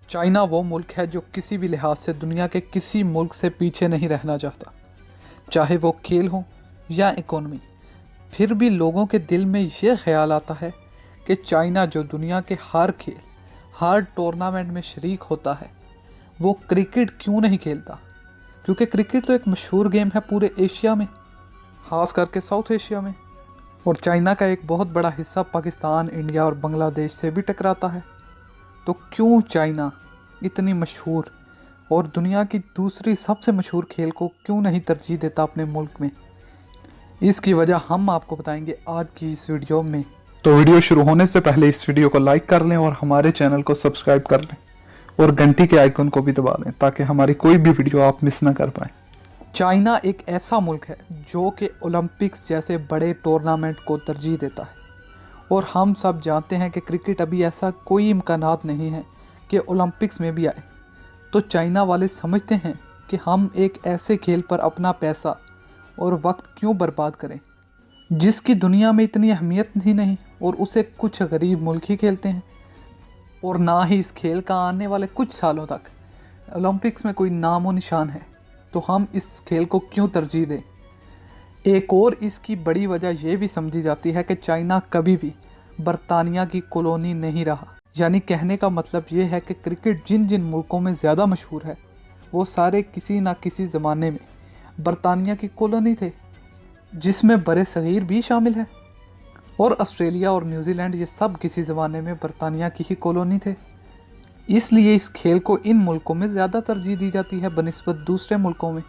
China वो मुल्क है जो किसी भी लिहाज से दुनिया के किसी मुल्क से पीछे नहीं रहना चाहता, चाहे वो खेल हो या इकोनॉमी। फिर भी लोगों के दिल में ये ख्याल आता है कि चाइना जो दुनिया के हर खेल, हर टूर्नामेंट में शरीक होता है, वो क्रिकेट क्यों नहीं खेलता। क्योंकि क्रिकेट तो एक मशहूर गेम है पूरे एशिया में, खास करके साउथ एशिया में। और चाइना का एक बहुत बड़ा हिस्सा पाकिस्तान, इंडिया और बांग्लादेश से भी टकराता है। तो क्यों चाइना इतनी मशहूर और दुनिया की दूसरी सबसे मशहूर खेल को क्यों नहीं तरजीह देता अपने मुल्क में? इसकी वजह हम आपको बताएंगे आज की इस वीडियो में। तो वीडियो शुरू होने से पहले इस वीडियो को लाइक कर लें और हमारे चैनल को सब्सक्राइब कर लें और घंटी के आइकन को भी दबा दें ताकि हमारी कोई भी वीडियो आप मिस ना कर पाएँ। चाइना एक ऐसा मुल्क है जो कि ओलंपिक्स जैसे बड़े टूर्नामेंट को तरजीह देता है, और हम सब जानते हैं कि क्रिकेट अभी ऐसा कोई इम्कानात नहीं है कि ओलंपिक्स में भी आए। तो चाइना वाले समझते हैं कि हम एक ऐसे खेल पर अपना पैसा और वक्त क्यों बर्बाद करें जिसकी दुनिया में इतनी अहमियत ही नहीं, और उसे कुछ गरीब मुल्क ही खेलते हैं। और ना ही इस खेल का आने वाले कुछ सालों तक ओलंपिक्स में कोई नामो निशान है, तो हम इस खेल को क्यों तरजीह दें। एक और इसकी बड़ी वजह यह भी समझी जाती है कि चाइना कभी भी बरतानिया की कॉलोनी नहीं रहा। यानी कहने का मतलब ये है कि क्रिकेट जिन जिन मुल्कों में ज़्यादा मशहूर है वो सारे किसी ना किसी ज़माने में बरतानिया की कॉलोनी थे, जिसमें बरे सगीर भी शामिल है। और ऑस्ट्रेलिया और न्यूजीलैंड ये सब किसी ज़माने में बरतानिया की ही कॉलोनी थे। इसलिए इस खेल को इन मुल्कों में ज़्यादा तरजीह दी जाती है बनिस्बत दूसरे मुल्कों में।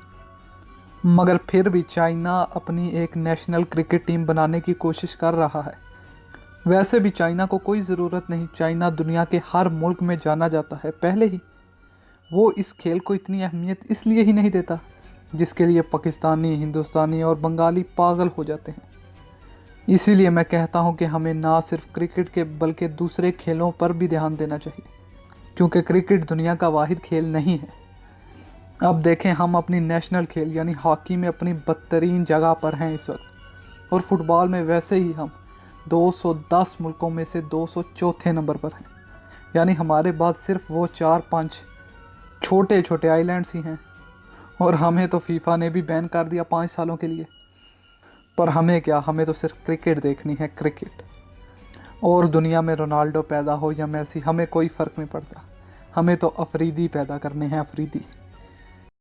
मगर फिर भी चाइना अपनी एक नेशनल क्रिकेट टीम बनाने की कोशिश कर रहा है। वैसे भी चाइना को कोई ज़रूरत नहीं, चाइना दुनिया के हर मुल्क में जाना जाता है पहले ही। वो इस खेल को इतनी अहमियत इसलिए ही नहीं देता जिसके लिए पाकिस्तानी, हिंदुस्तानी और बंगाली पागल हो जाते हैं। इसीलिए मैं कहता हूँ कि हमें ना सिर्फ क्रिकेट के बल्कि दूसरे खेलों पर भी ध्यान देना चाहिए, क्योंकि क्रिकेट दुनिया का वाहिद खेल नहीं है। अब देखें, हम अपनी नेशनल खेल यानी हॉकी में अपनी बदतरीन जगह पर हैं इस वक्त, और फुटबॉल में वैसे ही हम 210 मुल्कों में से 204 नंबर पर हैं। यानी हमारे बाद सिर्फ वो 4-5 छोटे छोटे आइलैंड्स ही हैं, और हमें तो फीफा ने भी बैन कर दिया 5 सालों के लिए। पर हमें क्या, हमें तो सिर्फ क्रिकेट देखनी है, क्रिकेट। और दुनिया में रोनाल्डो पैदा हो या मैसी, हमें कोई फ़र्क नहीं पड़ता। हमें तो अफरीदी पैदा करने हैं, अफरीदी।